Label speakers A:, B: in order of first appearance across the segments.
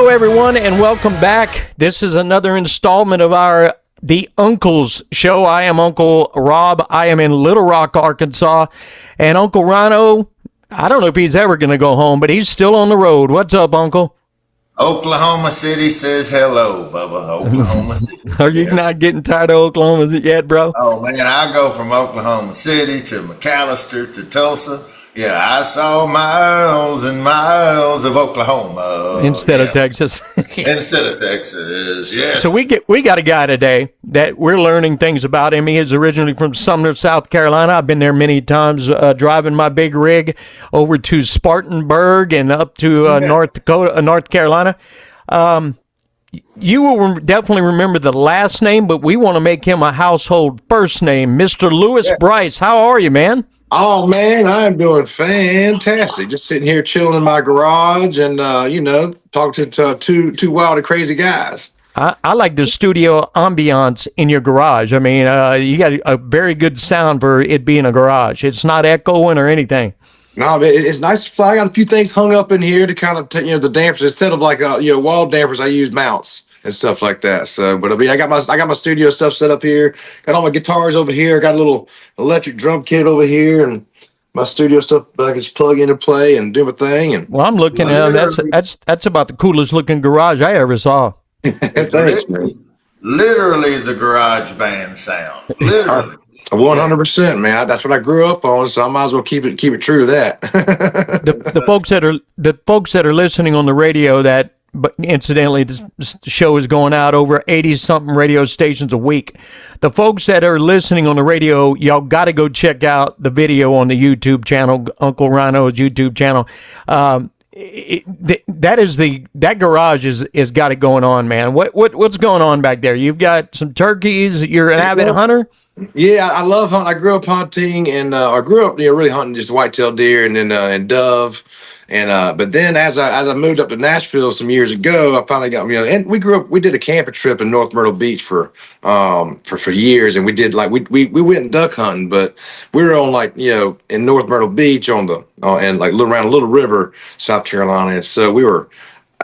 A: Hello, everyone, and welcome back. This is another installment of our The Uncles Show. I am Uncle Rob. I am in Little Rock, Arkansas. And Uncle Rhino, I don't know if he's ever going to go home, but he's still on the road. What's up, Uncle?
B: Oklahoma City says hello, Bubba. Oklahoma City.
A: Are you not getting tired of Oklahoma yet, bro?
B: Oh, man, I go from Oklahoma City to McAllister to Tulsa. Yeah, I saw miles and miles of Oklahoma.
A: Instead of Texas.
B: Instead of Texas, yes.
A: So we got a guy today that we're learning things about him. He is originally from Sumner, South Carolina. I've been there many times driving my big rig over to Spartanburg and up to North Carolina. You will definitely remember the last name, but we want to make him a household first name. Mr. Lewis Brice, how are you, man?
C: Oh, man, I'm doing fantastic. Just sitting here chilling in my garage and, talking to two wild and crazy guys.
A: I like the studio ambiance in your garage. I mean, you got a very good sound for it being a garage. It's not echoing or anything.
C: No, it's nice to fly. I got a few things hung up in here to kind of, the dampers. Instead of like, wall dampers, I use mounts and stuff like that. So, but I got my studio stuff set up here. Got all my guitars over here. Got a little electric drum kit over here, and my studio stuff I can just plug into play and do my thing. And
A: well, I'm looking at that's about the coolest looking garage I ever saw.
C: Thanks, man.
B: Literally the garage band sound. Literally.
C: 100%, man. That's what I grew up on, so I might as well keep it true to that.
A: the folks that are listening on the radio, that, but incidentally, this show is going out over 80-something radio stations a week. The folks that are listening on the radio, y'all got to go check out the video on the YouTube channel, Uncle Rhino's YouTube channel. That garage is got it going on, man. What's going on back there? You've got some turkeys. You're an avid hunter.
C: Yeah, I love hunting. I grew up hunting, and I grew up, really hunting just white-tailed deer and then and dove. And but then as I moved up to Nashville some years ago, I finally got and we did a camping trip in North Myrtle Beach for years, and we did we went duck hunting, but we were on in North Myrtle Beach on the and around a little river, South Carolina, and so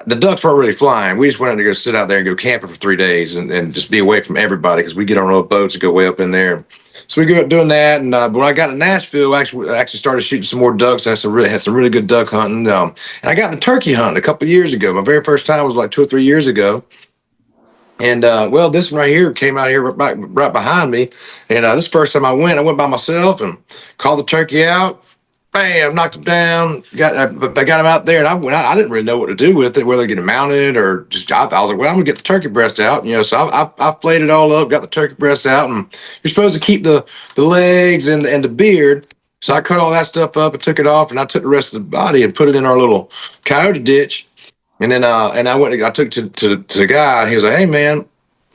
C: the ducks weren't really flying. We just wanted to go sit out there and go camping for 3 days and just be away from everybody, because we get on our boats and go way up in there. So we go up doing that, and when I got to Nashville, I actually started shooting some more ducks. I had some really good duck hunting, and I got into turkey hunting a couple of years ago. My very first time was like 2 or 3 years ago, and this one right here came out here right behind me, and this first time I went by myself and called the turkey out. Bam! Knocked him down. I got him out there, and I didn't really know what to do with it, whether to get him mounted or just. I was like, well, I'm gonna get the turkey breast out, So I flayed it all up, got the turkey breast out, and you're supposed to keep the legs and the beard. So I cut all that stuff up and took it off, and I took the rest of the body and put it in our little coyote ditch, and then I took it to the guy. He was like, hey man,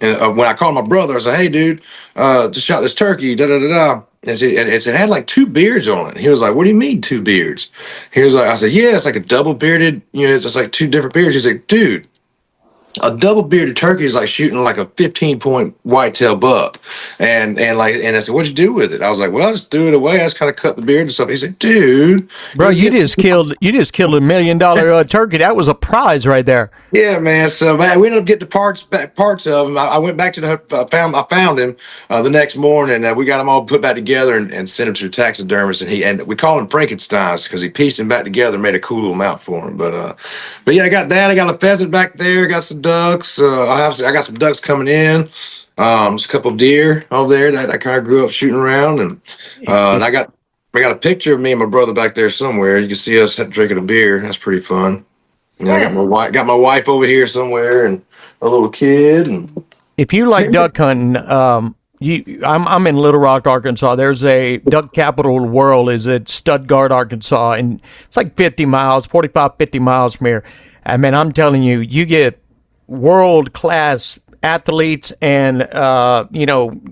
C: and when I called my brother, I was like, hey dude, just shot this turkey, da da da da. And it had like 2 beards on it. He was like, what do you mean 2 beards? He was like, I said, yeah, it's like a double bearded, it's just like 2 different beards. He's like, dude, a double bearded turkey is like shooting like a 15-point whitetail buck. And I said, what'd you do with it? I was like, well, I just threw it away. I just kind of cut the beard and stuff. He said, dude,
A: bro, you just killed $1 million turkey. That was a prize right there.
C: Yeah, man. So we ended up getting the parts of him. I went back to I found him the next morning, and we got him all put back together and sent him to the taxidermist. And we called him Frankenstein's because he pieced him back together and made a cool little mount for him. But yeah, I got that. I got a pheasant back there. Got some ducks. I got some ducks coming in. There's a couple of deer over there that I kind of grew up shooting around, and I got a picture of me and my brother back there somewhere. You can see us drinking a beer. That's pretty fun. I got my wife over here somewhere, and a little kid. And
A: if you like duck hunting, I'm in Little Rock, Arkansas. There's a duck capital of the world is at Stuttgart, Arkansas, and it's like 50 miles from here. I mean, I'm telling you, you get world-class athletes and,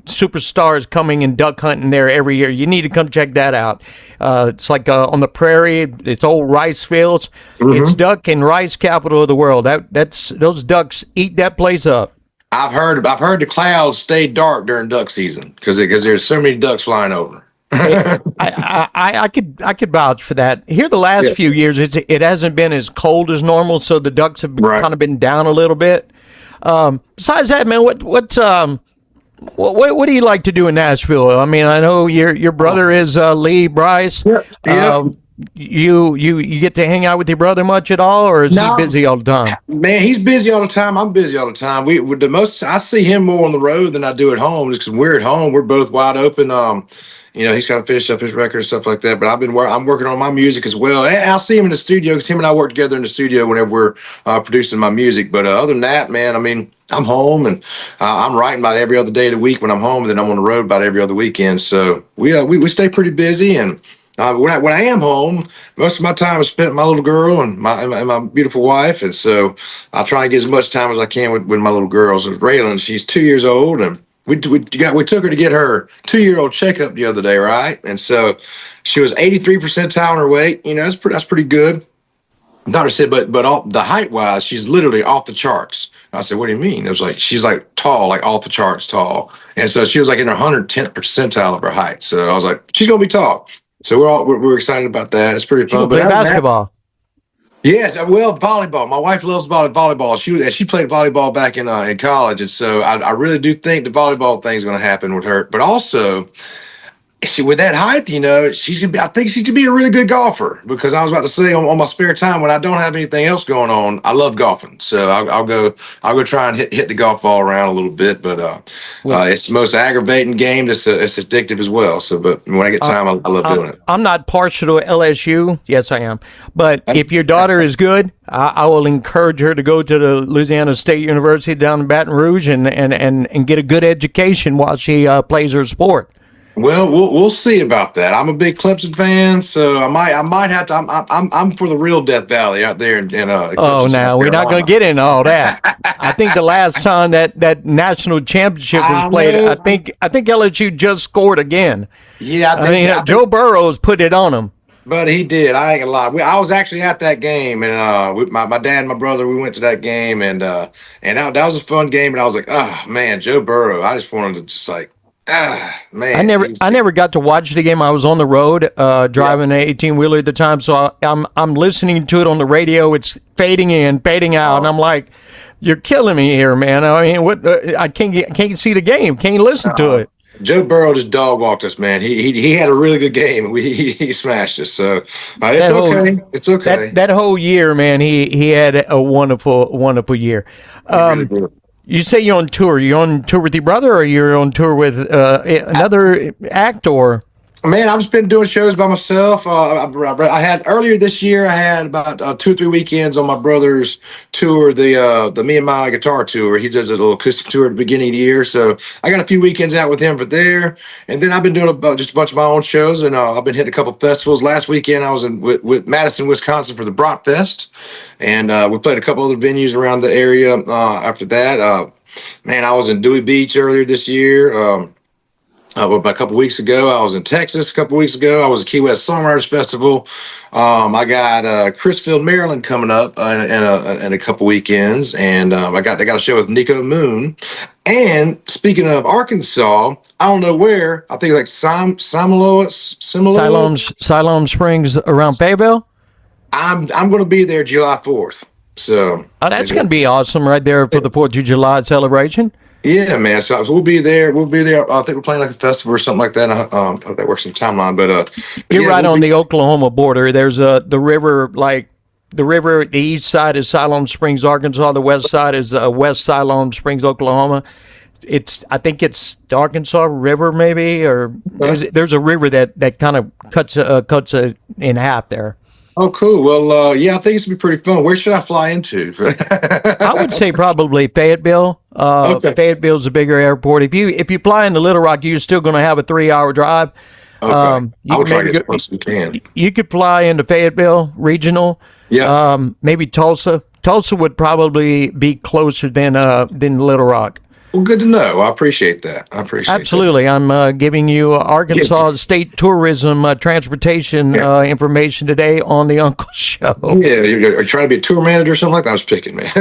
A: superstars coming and duck hunting there every year. You need to come check that out. It's like on the prairie. It's old rice fields. Mm-hmm. It's duck and rice capital of the world. That's those ducks eat that place up.
C: I've heard the clouds stay dark during duck season because there's so many ducks flying over.
A: I could vouch for that. Here, the last
C: Yeah.
A: few years, it hasn't been as cold as normal, so the ducks have
C: Right.
A: kind of been down a little bit. Besides that, man, what do you like to do in Nashville? I mean, I know your brother is Lee Brice.
C: Yeah. Yeah.
A: You get to hang out with your brother much at all, or is he
C: No,
A: busy all the time?
C: man, he's busy all the time. I'm busy all the time. We the most I see him more on the road than I do at home, just because we're at home. We're both wide open. He's got to finish up his record and stuff like that. But I'm working on my music as well. And I'll see him in the studio because him and I work together in the studio whenever we're producing my music. But other than that, man, I mean, I'm home and I'm writing about every other day of the week when I'm home, and then I'm on the road about every other weekend. So we stay pretty busy. And when I am home, most of my time is spent with my little girl and my beautiful wife, and so I try and get as much time as I can with my little girls. Raylan, she's 2 years old, and we took her to get her 2-year-old checkup the other day, right? And so she was 83 percentile on her weight. That's pretty good. Doctor said, but all the height wise, she's literally off the charts. I said, what do you mean? It was like she's like tall, like off the charts tall, and so she was like in her 110th percentile of her height. So I was like, she's gonna be tall. So we're excited about that. It's pretty fun.
A: Play basketball.
C: Yes, well, volleyball. My wife loves volleyball. She played volleyball back in college, and so I really do think the volleyball thing is going to happen with her. But also, with that height, I think she could be a really good golfer. Because I was about to say on my spare time when I don't have anything else going on, I love golfing. So I'll go try and hit the golf ball around a little bit. But it's the most aggravating game. It's addictive as well. So, but when I get time, I love doing it.
A: I'm not partial to LSU. Yes, I am. But if your daughter is good, I will encourage her to go to the Louisiana State University down in Baton Rouge and get a good education while she plays her sport.
C: Well, we'll see about that. I'm a big Clemson fan, so I might have to. I'm for the real Death Valley out there in Clemson,
A: Oh,
C: South
A: now we're not going to
C: Carolina.
A: get into all that. I think the last time that national championship was
C: I
A: played,
C: know.
A: I think LSU just scored again.
C: Yeah,
A: I mean, Joe Burrow's put it on them.
C: but he did. I ain't gonna lie. I was actually at that game, and my dad and my brother, we went to that game, and that was a fun game. And I was like, oh man, Joe Burrow. I just wanted to just like, man.
A: I never got to watch the game. I was on the road driving an 18-wheeler at the time, so I'm listening to it on the radio. It's fading in, fading out, and I'm like, "You're killing me here, man." I mean, what? I can't see the game. Can't listen to it.
C: Joe Burrow just dog walked us, man. He had a really good game. He smashed us. So it's okay.
A: That whole year, man, he had a wonderful year.
C: Really good.
A: You say you're on tour. You're on tour with your brother, or you're on tour with another actor?
C: Man, I've just been doing shows by myself. I had earlier this year. I had about 2 or 3 weekends on my brother's tour, the Me and My Guitar tour. He does a little acoustic tour at the beginning of the year, so I got a few weekends out with him for there. And then I've been doing just a bunch of my own shows, and I've been hitting a couple festivals. Last weekend I was with Madison, Wisconsin for the Brat Fest, and we played a couple other venues around the area. After that, man, I was in Dewey Beach earlier this year. About a couple weeks ago, I was in Texas. A couple weeks ago, I was at Key West Songwriters Festival. I got Chrisfield, Maryland coming up in a couple weekends, and I got a show with Nico Moon. And speaking of Arkansas, I don't know where. I think like Siloam
A: Springs around Fayetteville.
C: I'm going to be there July 4th. So
A: that's going to be awesome right there for the 4th of July celebration.
C: Yeah, man. So we'll be there. I think we're playing like a festival or something like that. Hope that works in timeline. But
A: you're right on the Oklahoma border. There's the river, the east side is Siloam Springs, Arkansas. The west side is West Siloam Springs, Oklahoma. I think it's the Arkansas River, maybe, or there's a river that kind of cuts in half there.
C: Oh, cool. Well, yeah, I think it's gonna be pretty fun. Where should I fly into?
A: I would say probably Fayetteville.
C: Okay.
A: Fayetteville's a bigger airport. If you fly into Little Rock, you're still going to have a 3-hour drive.
C: Okay. I will try to get as close as we can.
A: You could fly into Fayetteville Regional.
C: Yeah.
A: Maybe Tulsa. Tulsa would probably be closer than Little Rock.
C: Well, good to know. I appreciate that. I appreciate that.
A: Absolutely. I'm giving you Arkansas State Tourism Transportation information today on the Uncle Show.
C: Yeah, you're trying to be a tour manager or something like that. I was picking, man.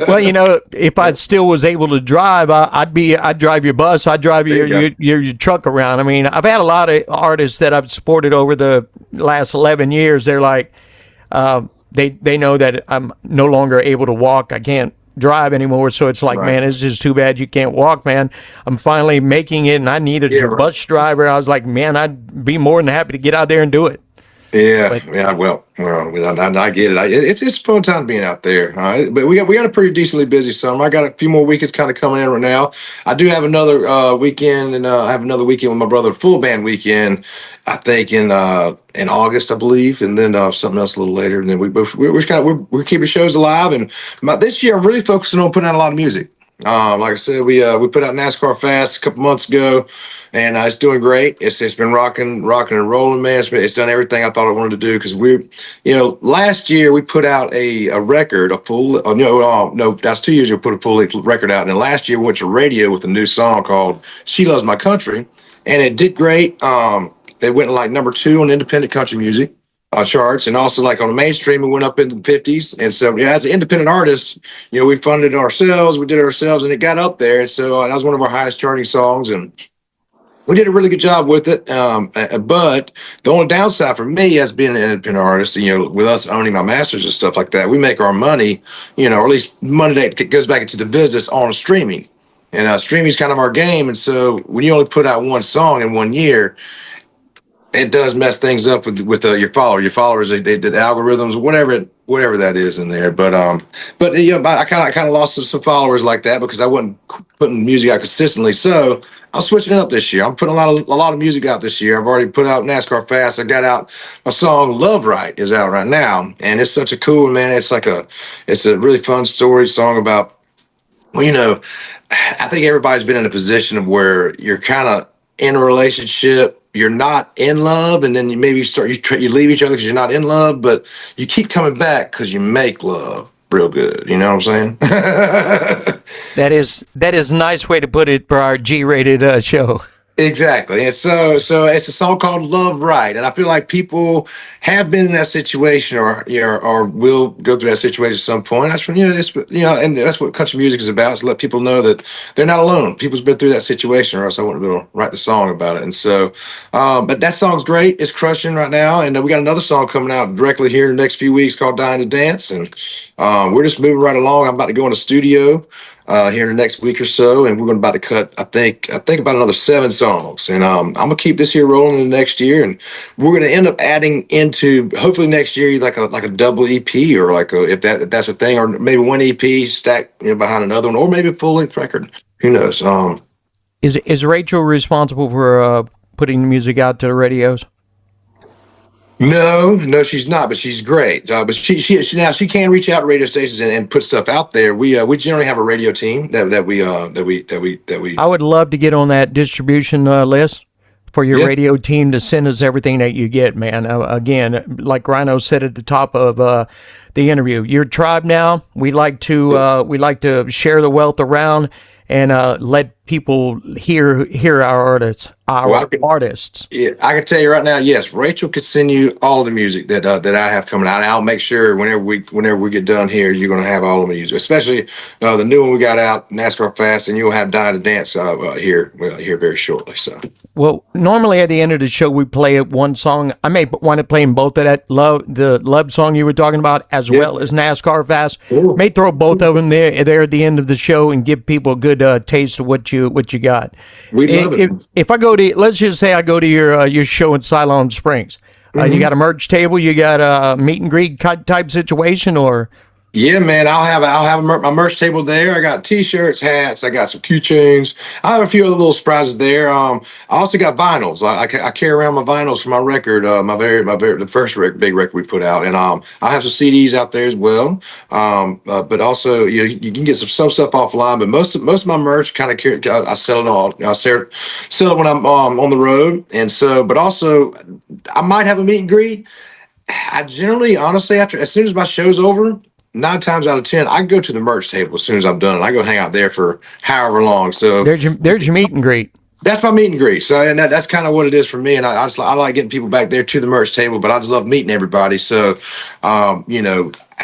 A: Well, if I still was able to drive, I'd drive your bus. I'd drive your truck around. I mean, I've had a lot of artists that I've supported over the last 11 years. They're like, they know that I'm no longer able to walk. I can't drive anymore, so it's like,
C: Right.
A: man, it's just too bad you can't walk, man. I'm finally making it, and I need a bus driver. I was like, man, I'd be more than happy to get out there and do it.
C: Yeah, well, I get it. It's a fun time being out there. All right, but we got a pretty decently busy summer. I got a few more weekends kind of coming in right now. I do have another weekend, and I have another weekend with my brother, full band weekend. I think in August, I believe, and then something else a little later. And then we're keeping shows alive. And this year, I'm really focusing on putting out a lot of music. Like I said, we put out NASCAR Fast a couple months ago, and it's doing great. It's been rocking and rolling, man. It's done everything I thought I wanted to do because last year we put out a record, that's 2 years ago. We put a full length record out, and then last year we went to radio with a new song called "She Loves My Country," and it did great. It went like number 2 on independent country music charts, and also like on the mainstream, it went up into the 50s. And so, as an independent artist, we funded it ourselves, we did it ourselves, and it got up there. And so that was one of our highest charting songs, and we did a really good job with it. But the only downside for me as being an independent artist, with us owning my masters and stuff like that, we make our money, or at least money that goes back into the business on streaming. And streaming is kind of our game. And so when you only put out one song in 1 year, it does mess things up with your followers. Your followers, they did algorithms, whatever that is in there. But I kind of lost some followers like that because I wasn't putting music out consistently. So I'm switching it up this year. I'm putting a lot of music out this year. I've already put out NASCAR Fast. I got out my song "Love Right" is out right now, and it's such a cool one, man. It's a really fun story song about. Well, I think everybody's been in a position of where you're kind of in a relationship. You're not in love, and then you maybe you leave each other because you're not in love, but you keep coming back because you make love real good. You know what I'm saying?
A: That is a nice way to put it for our G-rated show.
C: Exactly. And so it's a song called "Love Right," and I feel like people have been in that situation or will go through that situation at some point. That's when and that's what country music is about, is to let people know that they're not alone. People's been through that situation, or else I wouldn't be able to write the song about it. And so but that song's great. It's crushing right now, and we got another song coming out directly here in the next few weeks called "Dying to Dance," and we're just moving right along. I'm about to go in the studio here in the next week or so, and we're about to cut, I think about another 7 songs, and I'm gonna keep this here rolling in the next year, and we're gonna end up adding into hopefully next year like a double EP, or if that's a thing, or maybe one EP stacked behind another one, or maybe a full length record. Who knows?
A: Is Rachel responsible for putting the music out to the radios?
C: No, she's not, but she's great. But she can reach out to radio stations and put stuff out there. We generally have a radio team that we.
A: I would love to get on that distribution list for your radio team to send us everything that you get, man. Again, like Rhino said at the top of the interview, your tribe now. We like to share the wealth around and let people hear our artists. Artists.
C: Yeah, I can tell you right now. Yes, Rachel could send you all the music that I have coming out. And I'll make sure whenever we get done here, you're going to have all the music, especially the new one we got out, NASCAR Fast, and you'll have "Dying to Dance" here very shortly. So. Well,
A: normally at the end of the show, we play one song. I may wind up playing both of the love song you were talking about, as well as NASCAR Fast. Ooh. May throw both of them there at the end of the show and give people a good taste of what you got.
C: We love it.
A: If I go to, let's just say I go to your show in Siloam Springs, you got a merch table, you got a meet and greet type situation, or?
C: Yeah, man, I'll have my merch table there. I got T-shirts, hats. I got some keychains. I have a few other little surprises there. I also got vinyls. I carry around my vinyls for my record, the first big record we put out, and I have some CDs out there as well. But also you can get some stuff offline. But most of my merch kind of I sell it all. I sell it when I'm on the road, and so. But also, I might have a meet and greet. I generally, honestly, as soon as my show's over, 9 times out of 10, I go to the merch table as soon as I'm done. I go hang out there for however long. So
A: There's your meet and greet.
C: that's my meet and greet. So, and that's kind of what it is for me. And I like getting people back there to the merch table, but I just love meeting everybody. So,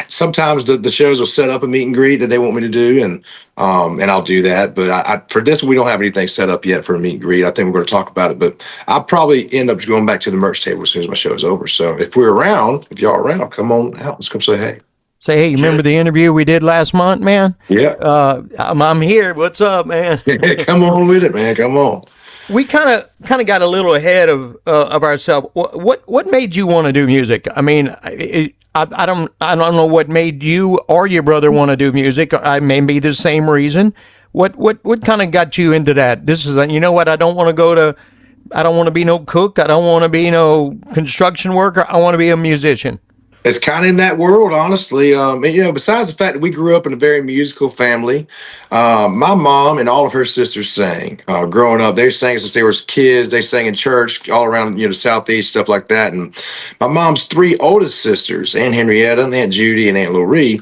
C: sometimes the shows will set up a meet and greet that they want me to do, and I'll do that. But for this, we don't have anything set up yet for a meet and greet. I think we're going to talk about it, but I'll probably end up going back to the merch table as soon as my show is over. So if y'all around, come on out. Let's come say hey.
A: Say, hey, you remember the interview we did last month, man?
C: Yeah.
A: I'm here. What's up, man?
C: Come on with it, man. Come on.
A: We kind of got a little ahead of ourselves. What made you want to do music? I mean, I don't know what made you or your brother want to do music. I may be the same reason. What kind of got you into that? This is, you know what? I don't want to be no cook. I don't want to be no construction worker. I want to be a musician.
C: It's kind of in that world, honestly. Besides the fact that we grew up in a very musical family, my mom and all of her sisters sang. Growing up, they sang since they were kids. They sang in church all around, the Southeast, stuff like that. And my mom's 3 oldest sisters, Aunt Henrietta, and Aunt Judy, and Aunt Loree,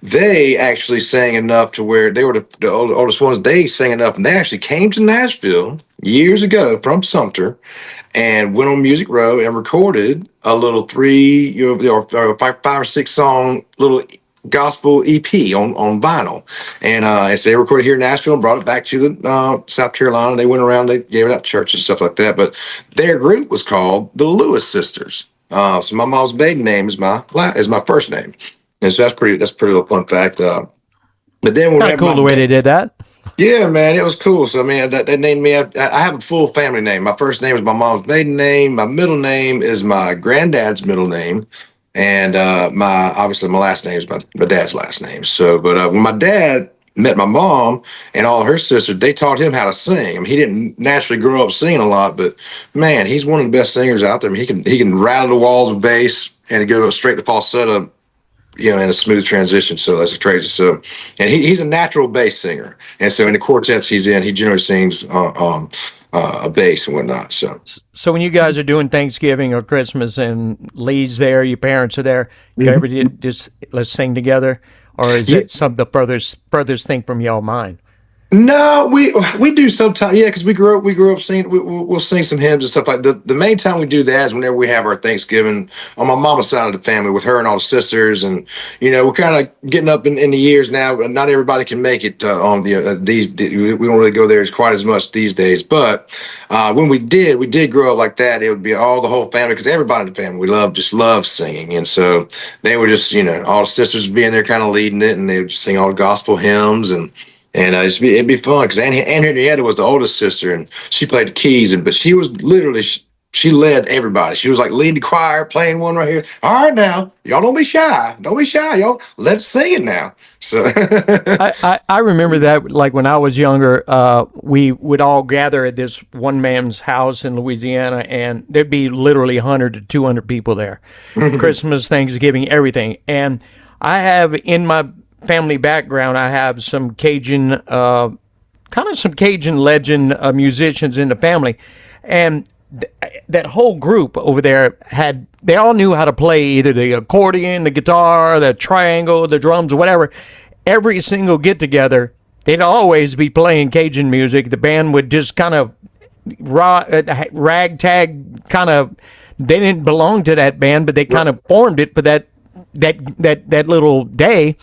C: they actually sang enough to where they were the oldest ones. They sang enough, and they actually came to Nashville years ago from Sumter and went on Music Row and recorded a little 5 or 6 song little gospel EP on vinyl. And so they recorded here in Nashville and brought it back to the South Carolina. They went around, they gave it out to church and stuff like that. But their group was called the Lewis Sisters. So my mom's maiden name is my first name. And so that's pretty little fun fact. But then
A: Kind of cool the way they did that.
C: Yeah, man, it was cool. So, I mean, they named me. I have a full family name. My first name is my mom's maiden name. My middle name is my granddad's middle name, and my last name is my dad's last name. So, but when my dad met my mom and all her sisters, they taught him how to sing. I mean, he didn't naturally grow up singing a lot, but man, he's one of the best singers out there. I mean, he can rattle the walls with bass and go straight to falsetto, in a smooth transition. So that's crazy. So, and he's a natural bass singer. And so in the quartets he's in, he generally sings a bass and whatnot. So
A: when you guys are doing Thanksgiving or Christmas and Lee's there, your parents are there, you ever just let's sing together? Or is it some the furthest thing from y'all mind?
C: No, we do sometimes, yeah, because we grew up singing. We'll sing some hymns and stuff like that. The main time we do that is whenever we have our Thanksgiving on my mama's side of the family with her and all the sisters, and we're kind of getting up in the years now. Not everybody can make it on these. We don't really go there quite as much these days, but when we did grow up like that. It would be all the whole family because everybody in the family we love singing, and so they were just all the sisters would be in there kind of leading it, and they would just sing all the gospel hymns and. And it'd be fun because Aunt Henrietta was the oldest sister, and she played the keys. But she was literally she led everybody. She was like leading the choir, playing one right here. All right, now y'all don't be shy. Don't be shy, y'all. Let's sing it now. So
A: I remember that like when I was younger, we would all gather at this one man's house in Louisiana, and there'd be literally 100 to 200 people there. Christmas, Thanksgiving, everything. And I have in my family background, I have some Cajun, legend musicians in the family, and that whole group over there they all knew how to play either the accordion, the guitar, the triangle, the drums, or whatever. Every single get together, they'd always be playing Cajun music. The band would just kind of ragtag kind of. They didn't belong to that band, but they kind of formed it for that little day.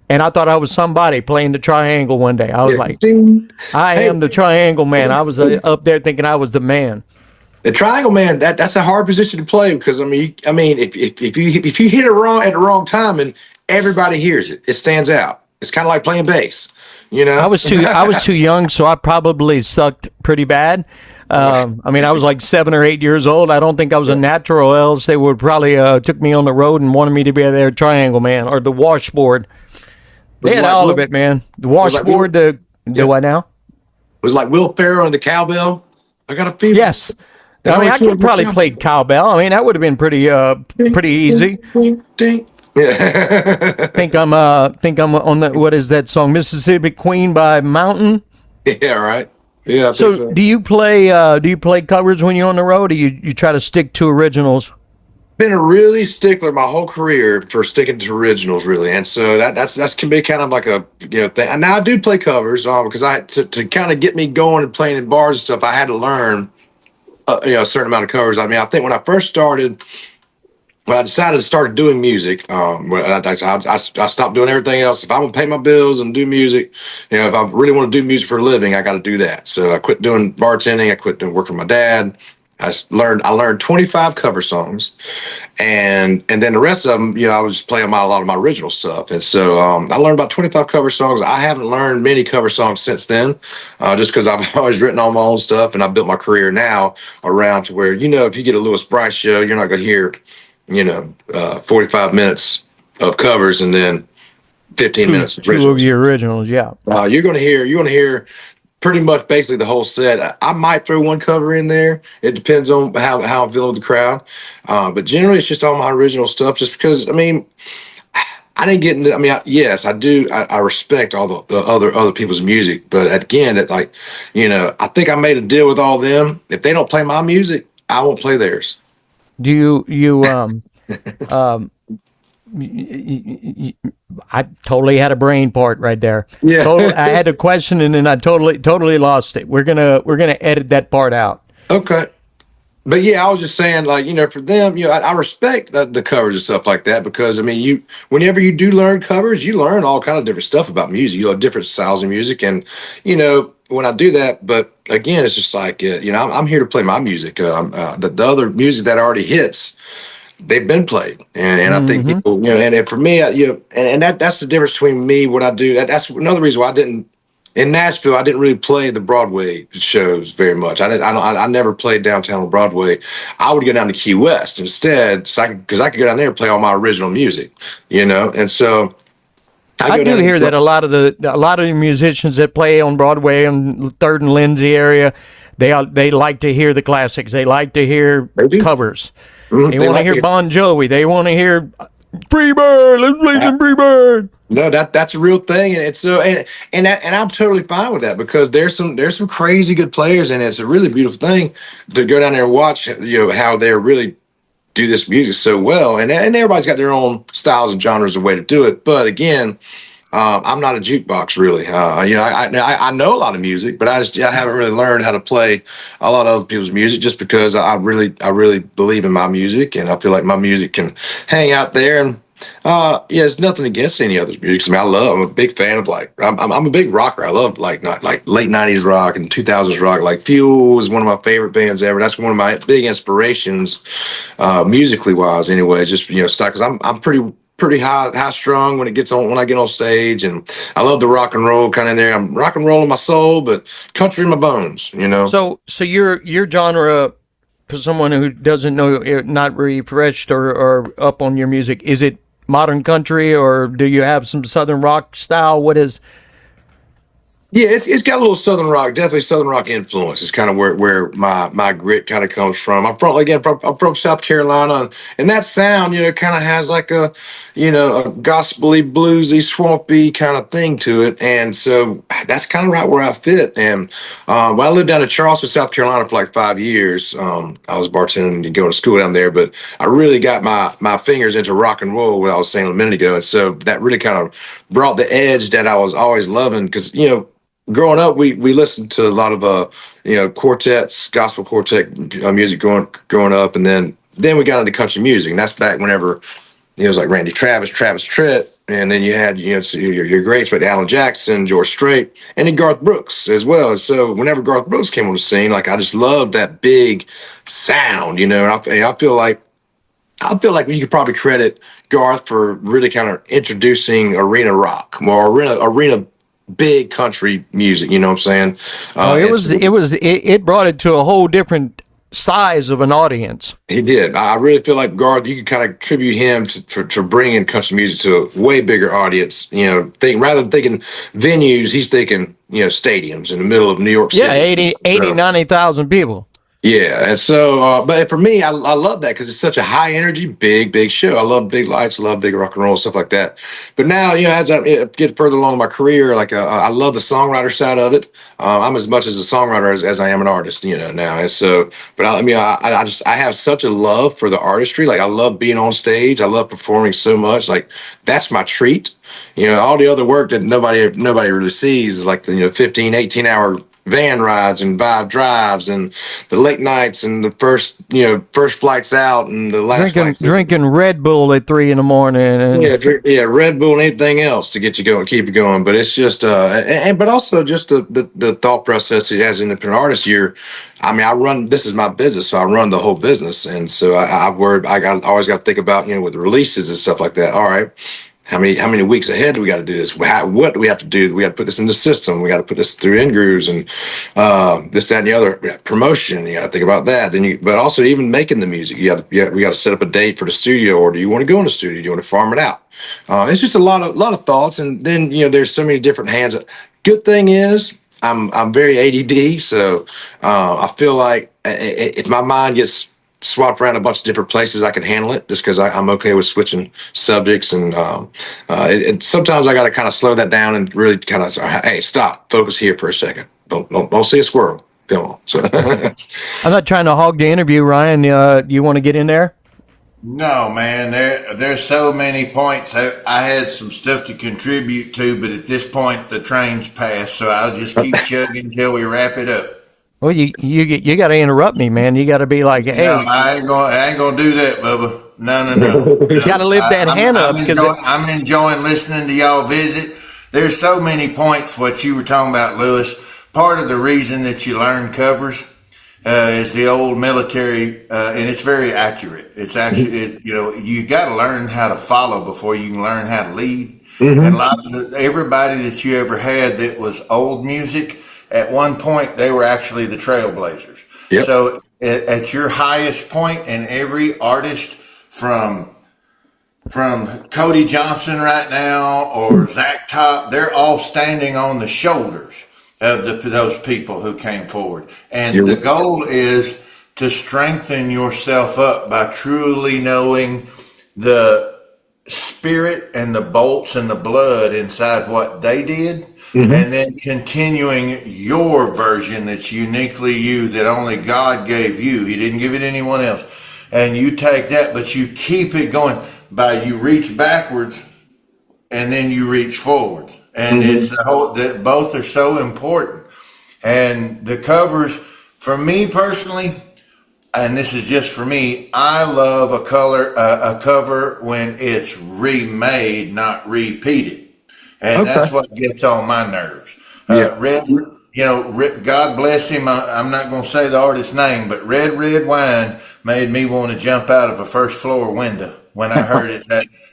A: And I thought I was somebody playing the triangle one day. I was like, I am the triangle man. I was up there thinking I was the man.
C: The triangle man, that's a hard position to play because if you hit it wrong at the wrong time and everybody hears it, it stands out. It's kind of like playing bass, I was too young, so I probably sucked pretty bad. I was like 7 or 8 years old. I don't think I was a natural, else they would probably took me on the road and wanted me to be their triangle man or the washboard. They had all of it, man. The washboard, the what now? It was like Will Ferrell and the cowbell. I got a feeling.
A: Yes. I could probably play cowbell. That would have been pretty easy.
C: Yeah.
A: think I'm on the, what is that song? Mississippi Queen by Mountain?
C: Yeah, right. Yeah.
A: So do you play covers when you're on the road, or you try to stick to originals?
C: been a really stickler my whole career for sticking to originals, really, and so that's can be kind of like a thing. And now I do play covers because I to kind of get me going and playing in bars and stuff. I had to learn a certain amount of covers. I mean, I think when I first started. When I decided to start doing music, I stopped doing everything else. If I'm gonna pay my bills and do music, if I really want to do music for a living, I got to do that. So I quit doing bartending. I quit doing work with my dad. I learned 25 cover songs, and then the rest of them, I was just playing a lot of my original stuff. And so I learned about 25 cover songs. I haven't learned many cover songs since then, just because I've always written all my own stuff, and I built my career now around to where if you get a Lewis Brice show, you're not gonna hear 45 minutes of covers and then 15 minutes of
A: two of your originals. Yeah.
C: You're going to hear pretty much basically the whole set. I might throw one cover in there. It depends on how I'm feeling with the crowd. But generally it's just all my original stuff, just because, I mean, I didn't get into, yes, I do. I respect all the other people's music, but again, I think I made a deal with all them. If they don't play my music, I won't play theirs.
A: Do you I totally had a brain part right there.
C: Yeah.
A: I had a question and then I totally lost it. We're gonna edit that part out.
C: Okay. But yeah, I was just saying, for them, I respect the covers and stuff like that, because I mean, whenever you do learn covers, you learn all kind of different stuff about music. You learn different styles of music, and when I do that, but again, it's just like I'm here to play my music. The other music that already hits, they've been played, and I think people, and for me, and that's the difference between me, what I do. That's another reason why I didn't. In Nashville, I didn't really play the Broadway shows very much. I never played downtown on Broadway. I would go down to Key West instead, because I could go down there and play all my original music, and so
A: I do hear that a lot of the musicians that play on Broadway and Third and Lindsay area, they like to hear the classics. They like to hear covers. They want to hear Bon Jovi. They want to hear Freebird. Let's play some Freebird.
C: No, that's a real thing, and it's so and I'm totally fine with that, because there's some crazy good players, and it's a really beautiful thing to go down there and watch how they really do this music so well, and everybody's got their own styles and genres of way to do it. But again, I'm not a jukebox really. I know a lot of music, but I haven't really learned how to play a lot of other people's music, just because I really believe in my music, and I feel like my music can hang out there. And it's nothing against any other music. I'm a big fan of I'm a big rocker. I love late 90s rock and 2000s rock. Like Fuel is one of my favorite bands ever. That's one of my big inspirations, musically wise anyway, just, stuff, because I'm pretty high strung when I get on stage, and I love the rock and roll kind of there. I'm rock and roll in my soul, but country in my bones,
A: So your genre, for someone who doesn't know, not refreshed or up on your music, is it modern country, or do you have some southern rock style? What is?
C: Yeah, it's got a little southern rock, definitely southern rock influence. It's kind of where my grit kind of comes from. I'm from South Carolina, and that sound, kind of has like a gospely, bluesy, swampy kind of thing to it, and so that's kind of right where I fit. And when I lived down in Charleston, South Carolina for like 5 years, I was bartending and going to school down there, but I really got my fingers into rock and roll, what I was saying a minute ago, and so that really kind of brought the edge that I was always loving, because growing up, we listened to a lot of quartets, gospel quartet music growing up, and then we got into country music, and that's back whenever it was like Randy Travis, Travis Tritt, and then you had your greats like Alan Jackson, George Strait, and then Garth Brooks as well. And so whenever Garth Brooks came on the scene, I just loved that big sound, and I feel like you could probably credit Garth for really kind of introducing arena rock, more arena big country music, you know what I'm saying?
A: It brought it to a whole different size of an audience.
C: He did. I really feel like Garth, you could kind of tribute him to bringing country music to a way bigger audience. Rather than thinking venues, he's thinking stadiums in the middle of New York City.
A: Yeah, 90,000 people.
C: Yeah, and so, but for me, I love that because it's such a high energy, big show. I love big lights, I love big rock and roll, stuff like that. But now, as I get further along in my career, like I love the songwriter side of it. I'm as much as a songwriter as I am an artist, now. And so, but I have such a love for the artistry. Like I love being on stage. I love performing so much. Like that's my treat. All the other work that nobody really sees is like the 15, 18 hour van rides and Vive drives and the late nights and the first flights out and the last flights.
A: Drinking Red Bull at 3 a.m.
C: Yeah, Red Bull and anything else to get you going, keep you going. But it's just, but also just the thought process as an independent artist. This is my business, so I run the whole business, and so always got to think about with the releases and stuff like that. All right. How many weeks ahead do we got to do this? What do we have to do? We got to put this in the system. We got to put this through in-grooves and this, that, and the other. Promotion. You got to think about that. But also even making the music. We got to set up a date for the studio, or do you want to go in the studio? Do you want to farm it out? It's just a lot of thoughts, and then there's so many different hands. Good thing is I'm very ADD, so I feel like if my mind gets swapped around a bunch of different places, I can handle it just because I'm okay with switching subjects. And sometimes I got to kind of slow that down and really kind of say, hey, stop, focus here for a second. Don't see a squirrel. Go on. So
A: I'm not trying to hog the interview, Ryan. You want to get in there?
B: No, man. There's so many points. I had some stuff to contribute to, but at this point the train's passed, so I'll just keep chugging until we wrap it up.
A: Well, you got to interrupt me, man. You got to be like, hey.
B: No, I ain't gonna do that, Bubba. No.
A: You got to lift that hand up.
B: I'm enjoying listening to y'all visit. There's so many points what you were talking about, Lewis. Part of the reason that you learn covers is the old military, and it's very accurate. It's actually, you got to learn how to follow before you can learn how to lead. Mm-hmm. And a lot of everybody that you ever had that was old music, at one point, they were actually the trailblazers. Yep. So at your highest point, and every artist from Cody Johnson right now or Zach Top, they're all standing on the shoulders of those people who came forward. And the goal is to strengthen yourself up by truly knowing the spirit and the bolts and the blood inside what they did. Mm-hmm. And then continuing your version that's uniquely you, that only God gave you. He didn't give it to anyone else. And you take that, but you keep it going by you reach backwards and then you reach forward. And it's the whole, that both are so important. And the covers, for me personally, and this is just for me, I love a cover when it's remade, not repeated. And that's what gets on my nerves. Red, God bless him. I'm not going to say the artist's name, but Red Wine made me want to jump out of a first floor window when I heard it.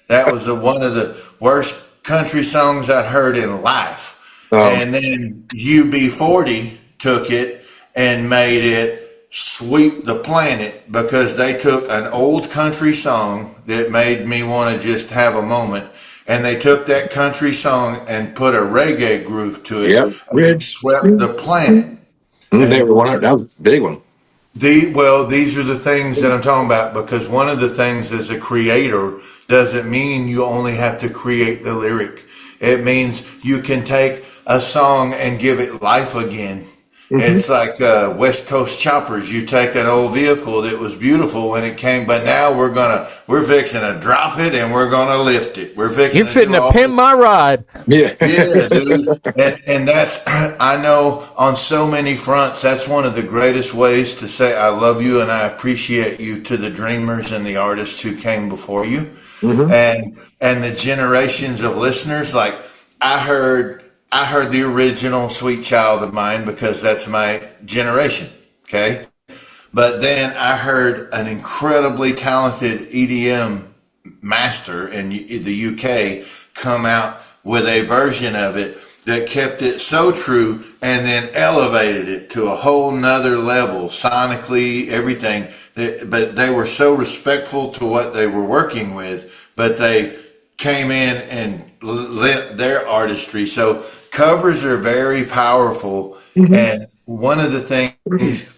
B: That was one of the worst country songs I'd heard in life. And then UB40 took it and made it sweep the planet because they took an old country song that made me want to just have a moment. And they took that country song and put a reggae groove to it. Yep. And swept the planet.
C: That was a big one.
B: These are the things that I'm talking about, because one of the things as a creator doesn't mean you only have to create the lyric. It means you can take a song and give it life again. Mm-hmm. It's like West Coast Choppers. You take an old vehicle that was beautiful when it came, but now we're fixing to drop it and we're gonna lift it. You're
A: fitting to pimp my ride.
B: Yeah, dude. And that's, I know on so many fronts, that's one of the greatest ways to say I love you and I appreciate you to the dreamers and the artists who came before you, and the generations of listeners. Like I heard the original Sweet Child of Mine because that's my generation, okay? But then I heard an incredibly talented EDM master in the UK come out with a version of it that kept it so true and then elevated it to a whole nother level, sonically, everything. But they were so respectful to what they were working with, but they came in and lent their artistry. So covers are very powerful. And one of the things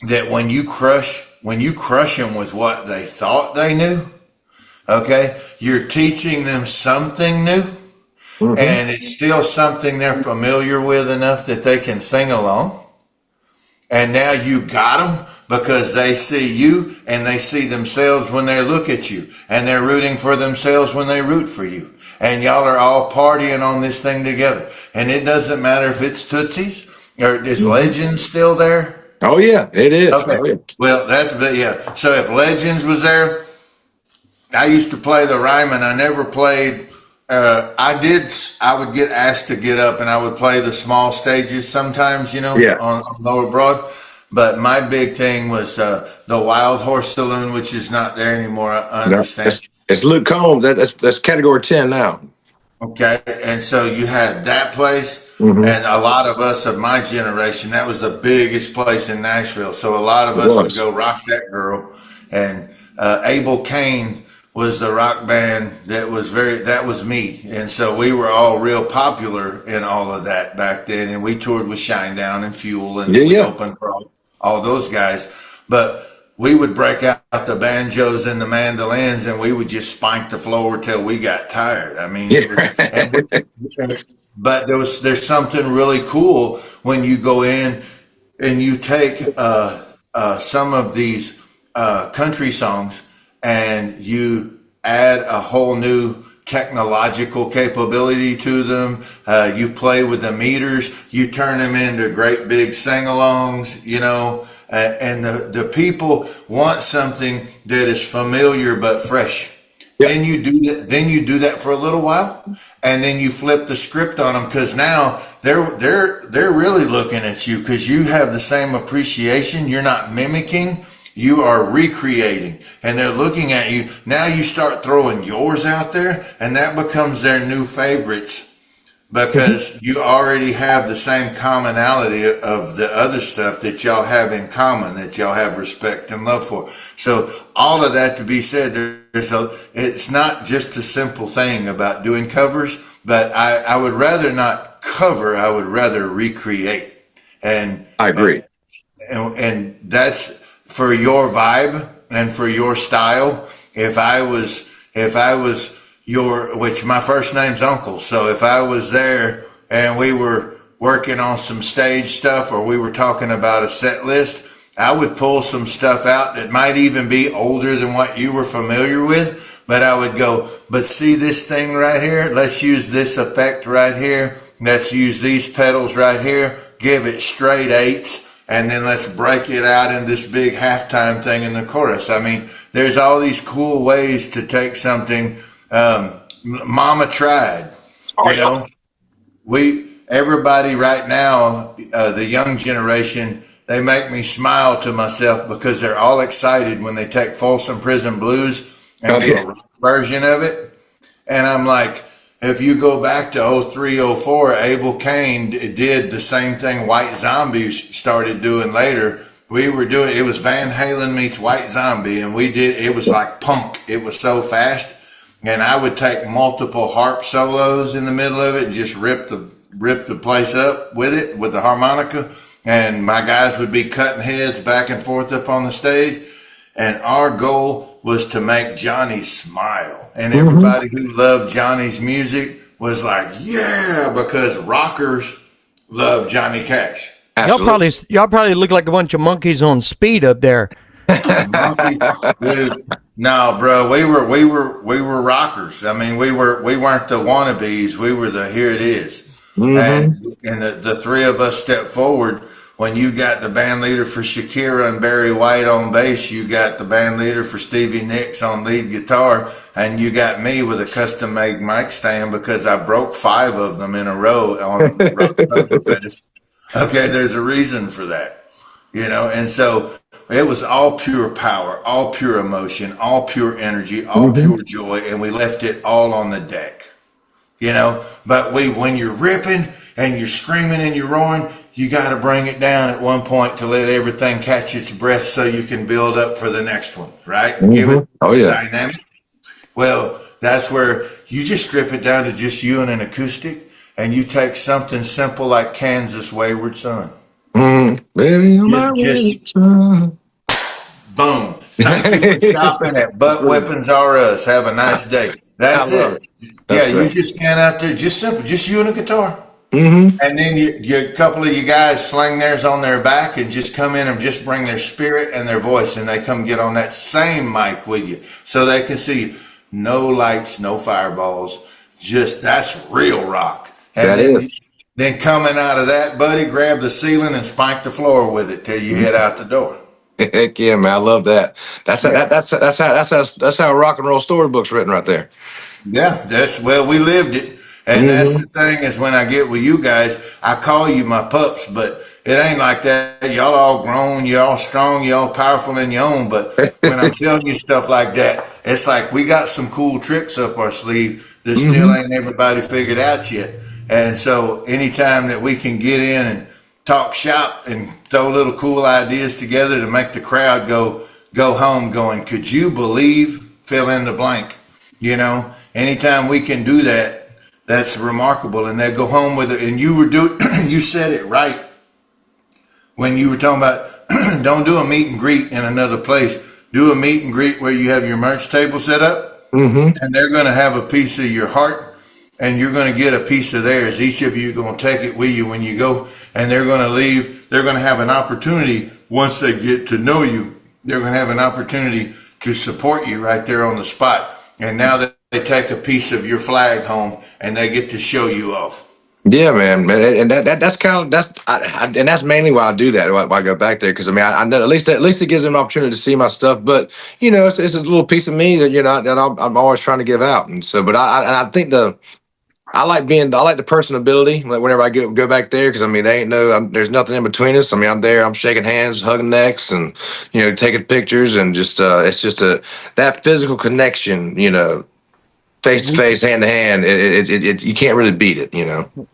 B: that when you crush them with what they thought they knew, okay, you're teaching them something new, and it's still something they're familiar with enough that they can sing along. And now you got them because they see you and they see themselves when they look at you, and they're rooting for themselves when they root for you. And y'all are all partying on this thing together. And it doesn't matter if it's Tootsie's or is Legends still there?
C: Oh yeah, it is.
B: Okay.
C: Oh, yeah.
B: Well, yeah. So if Legends was there, I used to play the Ryman. I never played. I would get asked to get up, and I would play the small stages sometimes,
C: Yeah.
B: on Lower Broad. But my big thing was the Wild Horse Saloon, which is not there anymore. I
C: No,
B: understand.
C: it's Luke Combs. That's category 10 now.
B: Okay, and so you had that place,
C: Mm-hmm.
B: and a lot of us of my generation, that was the biggest place in Nashville. So a lot of us would go rock that girl, and Abel Kane was the rock band that was me, and so we were all real popular in all of that back then, and we toured with Shinedown and Fuel, and we opened for all those guys, but we would break out the banjos and the mandolins, and we would just spank the floor till we got tired. I mean, but there's something really cool when you go in and you take some of these country songs and you add a whole new technological capability to them. You play with the meters, you turn them into great big sing-alongs, and the people want something that is familiar but fresh. Yep. Then you do that for a little while, and then you flip the script on them, because now they're really looking at you because you have the same appreciation. You're not mimicking. You are recreating, and they're looking at you. Now you start throwing yours out there, and that becomes their new favorites because you already have the same commonality of the other stuff that y'all have in common, that y'all have respect and love for. So all of that to be said, it's not just a simple thing about doing covers, but I would rather not cover. I would rather recreate. And
C: I agree.
B: And that's for your vibe and for your style. If I was which my first name's Uncle. So if I was there and we were working on some stage stuff, or we were talking about a set list, I would pull some stuff out that might even be older than what you were familiar with. But I would go, but see this thing right here? Let's use this effect right here. Let's use these pedals right here. Give it straight eights. And then let's break it out in this big halftime thing in the chorus. I mean, there's all these cool ways to take something. Mama tried, everybody right now, the young generation, they make me smile to myself because they're all excited when they take Folsom Prison Blues and do a rock version of it. And I'm like, if you go back to 03, 04, Abel Kane did the same thing White Zombie started doing later. It was Van Halen meets White Zombie, and it was like punk. It was so fast. And I would take multiple harp solos in the middle of it and just rip the place up with it, with the harmonica. And my guys would be cutting heads back and forth up on the stage. And our goal was to make Johnny smile. And everybody who loved Johnny's music was like, yeah, because rockers love Johnny Cash.
A: Y'all probably look like a bunch of monkeys on speed up there.
B: Dude, no, bro, we were rockers. I mean, we weren't the wannabes. We were the here it is. And the three of us stepped forward. When you got the band leader for Shakira and Barry White on bass, you got the band leader for Stevie Nicks on lead guitar, and you got me with a custom made mic stand because I broke 5 of them in a row on Oktoberfest. Okay, there's a reason for that, and so it was all pure power, all pure emotion, all pure energy, all pure joy, and we left it all on the deck, But when you're ripping and you're screaming and you're roaring, you got to bring it down at one point to let everything catch its breath so you can build up for the next one, right? Give it dynamic. Well, that's where you just strip it down to just you and an acoustic, and you take something simple like Kansas Wayward Son.
C: Baby, on my way
B: Just
C: to
B: boom. Thank you for shopping at Butt Weapons R Us. Have a nice day.
C: I
B: That's
C: love
B: it.
C: it.
B: Yeah,
C: That's
B: you
C: great.
B: just stand out there, just simple, just you and a guitar.
C: Mm-hmm.
B: And then a couple of you guys sling theirs on their back and just come in and just bring their spirit and their voice, and they come get on that same mic with you so they can see no lights, no fireballs. Just that's real rock. And
C: That is.
B: then coming out of that, buddy, grab the ceiling and spike the floor with it till you head out the door.
C: Heck yeah, man. I love that.
B: Yeah.
C: That's how a rock and roll storybook's written right there.
B: Yeah, well, we lived it. And that's
C: Mm-hmm.
B: the thing is when I get with you guys, I call you my pups, but it ain't like that. Y'all all grown, you're all strong, you're all powerful in your own. But when I'm telling you stuff like that, it's like we got some cool tricks up our sleeve that still
C: Mm-hmm.
B: ain't everybody figured out yet. And so anytime that we can get in and talk shop and throw little cool ideas together to make the crowd go home going, could you believe, fill in the blank, anytime we can do that, that's remarkable. And they go home with it. And you said it right when you were talking about don't do a meet and greet in another place. Do a meet and greet where you have your merch table set up,
C: Mm-hmm.
B: and they're going to have a piece of your heart, and you're going to get a piece of theirs. Each of you are going to take it with you when you go, and they're going to leave. They're going to have an opportunity once they get to know you. They're going to have an opportunity to support you right there on the spot. And now that they take a piece of your flag home and they get to show you off.
C: Yeah, man, and that's kind of and that's mainly why I do that. Why I go back there because I mean I know at least it gives them an opportunity to see my stuff. But it's a little piece of me that I'm always trying to give out, and so but I think I like the personability. Like whenever I go back there, because I mean, there's nothing in between us. I mean, I'm there, I'm shaking hands, hugging necks, and taking pictures, and just it's just that physical connection, face to
A: We
C: face, hand to hand. It you can't really beat it.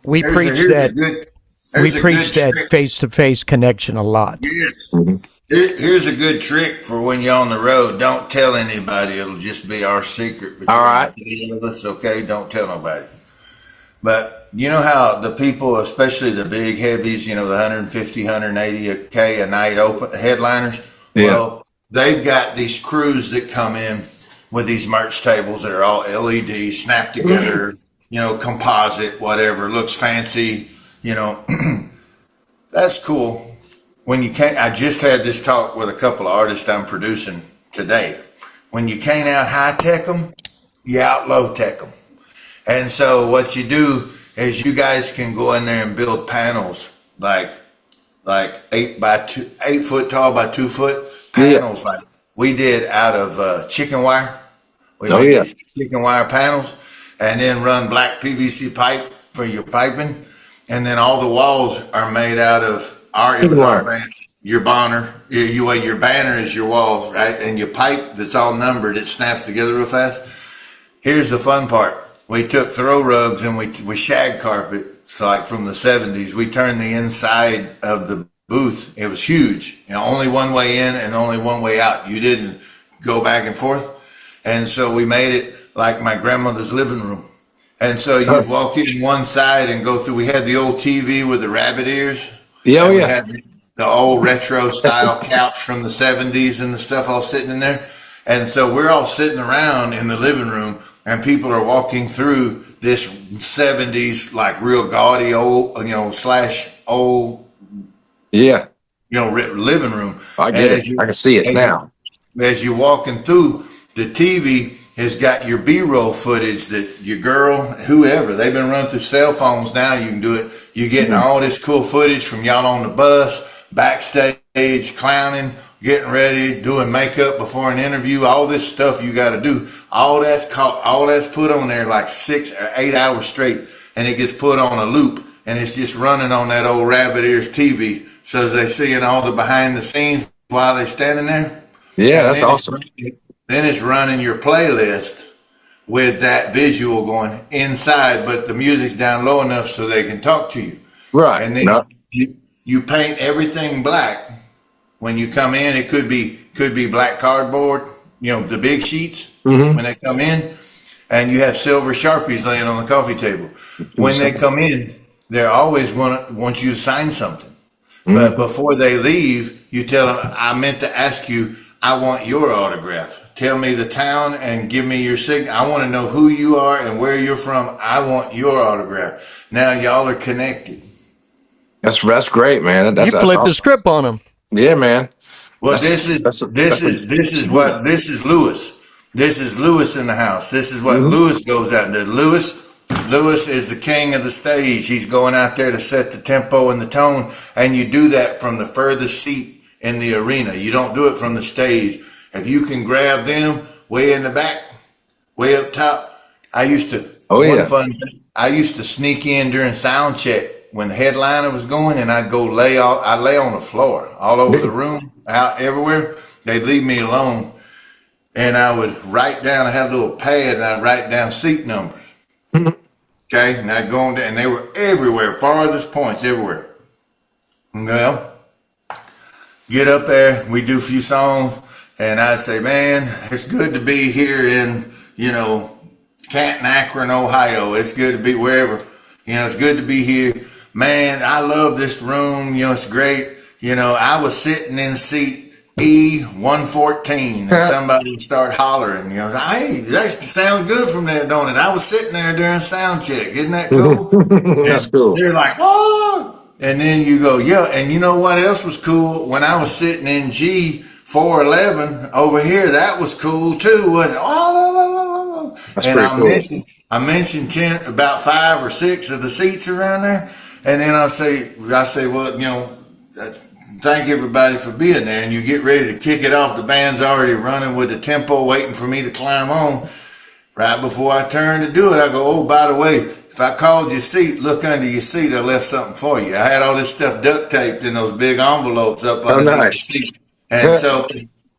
A: we
B: Here's a
A: preach
B: here's a
A: that
B: good
A: we
B: here's a good
A: preach that
B: trick.
A: face to face connection a lot.
B: Yes.
C: Mhm.
B: Here's a good trick for when you're on the road. Don't tell anybody. It'll just be our secret
C: All
B: between the
C: right.
B: three of us. Okay, don't tell nobody. But you know how the people, especially the big heavies, the 150, 180K a night open headliners,
C: Yeah.
B: well, they've got these crews that come in with these merch tables that are all LED, snap together, composite, whatever, looks fancy, that's cool. When you can't, I just had this talk with a couple of artists I'm producing today. When you can't out high tech them, you out low tech them. And so what you do is you guys can go in there and build panels like 8 foot tall by 2 foot
C: Yeah.
B: panels like we did out of chicken wire. We
C: Oh
B: make
C: yeah.
B: these chicken wire panels and then run black PVC pipe for your piping. And then all the walls are made out of it
C: Chicken
B: was our
C: wire.
B: band, your banner. Your banner is your wall, right? And your pipe that's all numbered, it snaps together real fast. Here's the fun part. We took throw rugs and we shag carpet. So like from the 70s, we turned the inside of the booth. It was huge. Only one way in and only one way out. You didn't go back and forth. And so we made it like my grandmother's living room. And so you'd walk in one side and go through. We had the old TV with the rabbit ears,
C: Yeah. Oh
B: and we
C: yeah.
B: had the old retro style couch from the 70s and the stuff all sitting in there. And so we're all sitting around in the living room, and people are walking through this 70s, like real gaudy old, slash old,
C: Yeah.
B: living room.
C: I
B: And
C: get
B: as
C: it. I can see it
B: as
C: now.
B: as you're walking through, the TV has got your B-roll footage that your girl, whoever, they've been running through cell phones now. You can do it. You're getting all this cool footage from y'all on the bus, backstage, clowning, getting ready, doing makeup before an interview, all this stuff you got to do. All that's put on there like 6 or 8 hours straight, and it gets put on a loop, and it's just running on that old rabbit ears TV. So they seeing all the behind the scenes while they're standing there.
C: Yeah,
B: And
C: that's awesome.
B: then it's running your playlist with that visual going inside, but the music's down low enough so they can talk to you.
C: Right.
B: And then
C: No.
B: you paint everything black. When you come in, it could be black cardboard, the big sheets
C: Mm-hmm.
B: when they come in, and you have silver Sharpies laying on the coffee table. When they come in, they're always want you to sign something. But before they leave, you tell them, I meant to ask you, I want your autograph. Tell me the town and give me your signature. I want to know who you are and where you're from. I want your autograph. Now y'all are connected.
C: That's great, man.
A: You
C: That's
A: flipped the
C: awesome.
A: script on them.
C: Yeah, man.
B: Well,
C: That's that's
B: this is Lewis. This is Lewis in the house. This is what
C: hmm
B: Lewis goes out and does. Lewis is the king of the stage. He's going out there to set the tempo and the tone, and you do that from the furthest seat in the arena. You don't do it from the stage. If you can grab them way in the back, way up top.
C: Oh yeah.
B: I used to sneak in during sound check when the headliner was going, and I'd I'd lay on the floor all over the room, out everywhere. They'd leave me alone, and I would write down. I had a little pad, and I'd write down seat numbers. Okay, and I'd go on there, and they were everywhere, farthest points everywhere. Well, get up there, we do a few songs, and I'd say, man, it's good to be here in, Canton, Akron, Ohio. It's good to be wherever. It's good to be here. Man, I love this room. It's great. I was sitting in seat E114 and somebody would start hollering, hey, that sounds good from there, don't it? I was sitting there during sound check. Isn't that cool?
C: That's
B: And
C: cool.
B: they're like, oh, and then you go, yeah. And you know what else was cool? When I was sitting in G411 over here, that was cool too, wasn't it? Oh, la, la, la, la, la.
C: That's
B: And
C: pretty cool.
B: I mentioned about 5 or 6 of the seats around there, and then I say, well, thank everybody for being there, and you get ready to kick it off. The band's already running with the tempo, waiting for me to climb on. Right before I turn to do it, I go, oh, by the way, if I called your seat, look under your seat. I left something for you. I had all this stuff duct taped in those big envelopes up
C: Oh,
B: underneath the
C: nice.
B: seat. And so,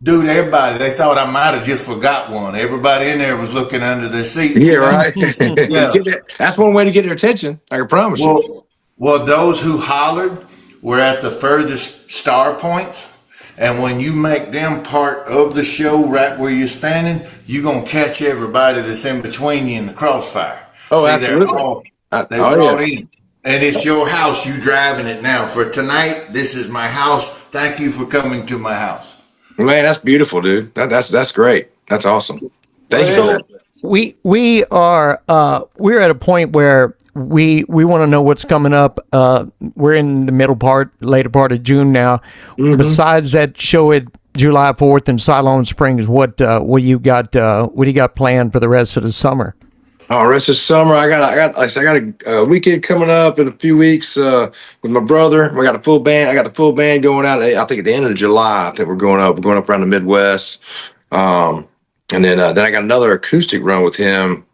B: dude, everybody, they thought I might have just forgot one. Everybody in there was looking under their seats.
C: Yeah, right.
B: Yeah.
C: That's one way to get their attention. I can promise you.
B: Well, those who hollered were at the furthest star points. And when you make them part of the show right where you're standing, you're going to catch everybody that's in between you in the crossfire.
C: Oh,
B: See,
C: absolutely.
B: they're brought in. And it's your house. You driving it now. For tonight, this is my house. Thank you for coming to my house.
C: Man, that's beautiful, dude. That's great. That's awesome. Thank you for that.
A: We're at a point where we want to know what's coming up. We're in the later part of June now. Besides that show at July 4th in Siloam Springs, what you got planned for the rest of the summer?
C: Oh, rest of summer, I got a weekend coming up in a few weeks with my brother. We got a full band. I got the full band going out. I think at the end of July. I think we're going up. We're going up around the Midwest, and then I got another acoustic run with him.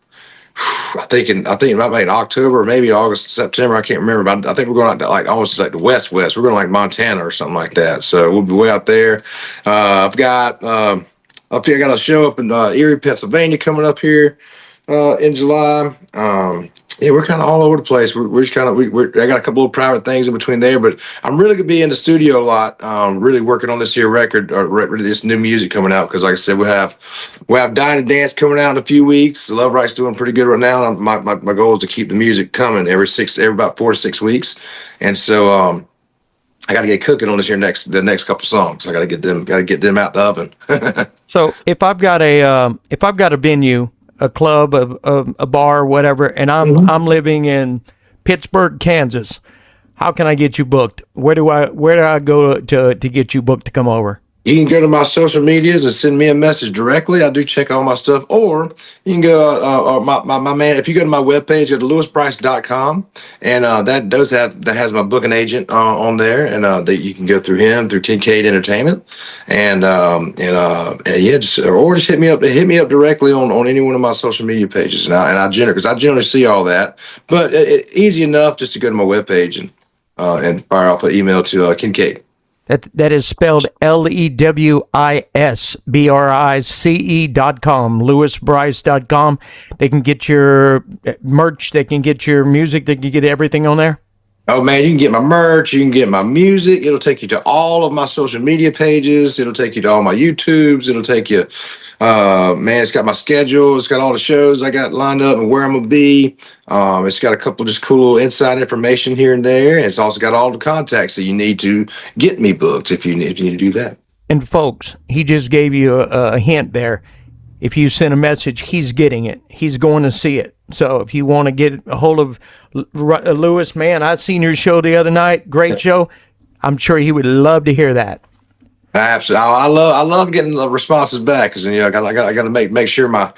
C: I think it might be in October, or maybe August, September. I can't remember, but I think we're going out to almost like the West. We're going to like Montana or something like that. So we'll be way out there. I got a show up in Erie, Pennsylvania coming up here in July. Yeah, we're kind of all over the place. We're just kind of I got a couple of private things in between there, but I'm really gonna be in the studio a lot. Really working on this here record, or this new music coming out, because like I said, we have Dine and Dance coming out in a few weeks. Love Right's doing pretty good right now. And my goal is to keep the music coming every about 4 to 6 weeks, and so I got to get cooking on the next couple songs. I got to get them out the oven.
A: So if I've got a venue, a club, a bar, whatever, and I'm living in Pittsburgh, Kansas, how can I get you booked? Where do I go to get you booked to come over?
C: You can go to my social medias and send me a message directly. I do check all my stuff. Or you can go, my man, if you go to my webpage, go to lewisbrice.com, and that has my booking agent on there, and that you can go through him, through Kincaid Entertainment, and just hit me up directly on any one of my social media pages, and I generally see all that. But easy enough just to go to my webpage and fire off an email to Kincaid.
A: That is spelled LEWISBRICE.com, lewisbrice.com. They can get your merch, they can get your music, they can get everything on there?
C: Oh man, you can get my merch, you can get my music. It'll take you to all of my social media pages. It'll take you to all my YouTubes. It'll take you, man. It's got my schedule. It's got all the shows I got lined up and where I'm gonna be. It's got a couple just cool little inside information here and there. And it's also got all the contacts that you need to get me booked if you need to do that.
A: And folks, he just gave you a hint there. If you send a message, he's getting it. He's going to see it. So if you want to get a hold of Lewis, man, I seen your show the other night. Great show. I'm sure he would love to hear that.
C: Absolutely, I love getting the responses back because I got to make sure my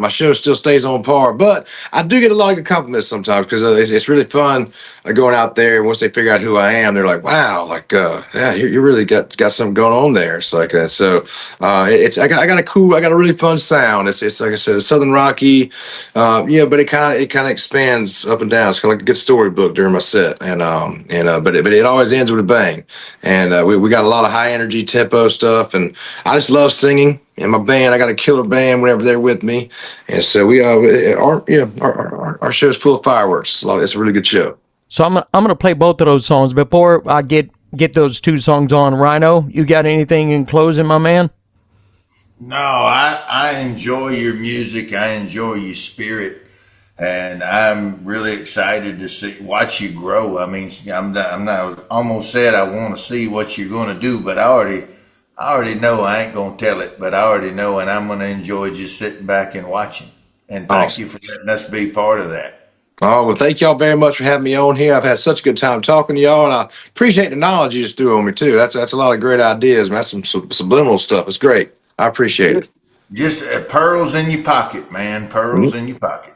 C: show still stays on par. But I do get a lot of good compliments sometimes because it's really fun going out there. And once they figure out who I am, they're like, "Wow, yeah, you really got something going on there." It's like I got a really fun sound. It's like I said, Southern Rocky, but it kind of expands up and down. It's kind of like a good storybook during my set, but it always ends with a bang. And we got a lot of high energy tempo stuff, and I just love singing. And my band, I got a killer band whenever they're with me, and so our show's full of fireworks. It's a really good show.
A: So I'm gonna play both of those songs before I get those two songs on. Rhino, you got anything in closing, my man?
B: No, I enjoy your music. I enjoy your spirit. And I'm really excited to watch you grow. I mean, I'm not almost said I want to see what you're going to do, but I already know. I ain't going to tell it, but I already know, and I'm going to enjoy just sitting back and watching. And thank you for letting us be part of that.
C: Oh, well, thank y'all very much for having me on here. I've had such a good time talking to y'all, and I appreciate the knowledge you just threw on me too. That's a lot of great ideas, man. That's some subliminal stuff. It's great. I appreciate it.
B: Just pearls in your pocket, man. Pearls in your pocket.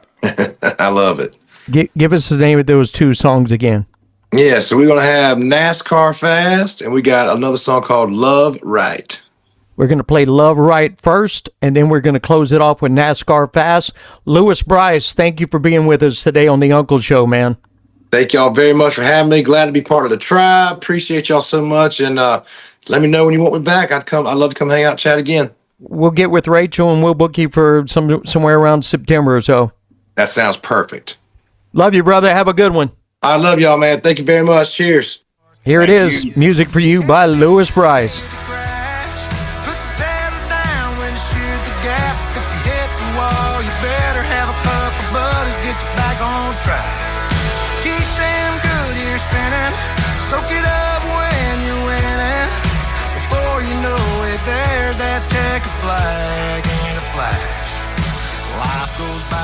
C: I love it.
A: Give us the name of those two songs again.
C: Yeah, so we're going to have NASCAR Fast, and we got another song called Love Right.
A: We're going to play Love Right first, and then we're going to close it off with NASCAR Fast. Lewis Brice, thank you for being with us today on The Uncle Show, man.
C: Thank y'all very much for having me. Glad to be part of the tribe. Appreciate y'all so much, and let me know when you want me back. I'd love to come hang out and chat again.
A: We'll get with Rachel, and we'll book you for somewhere around September or so.
C: That sounds perfect.
A: Love you, brother. Have a good one.
C: I love y'all, man. Thank you very much. Cheers.
A: Here it is. Music for you by Lewis Brice.
D: Soak it up when you're winning. Before you know it, there's that checkered flag in a flash. Life goes by.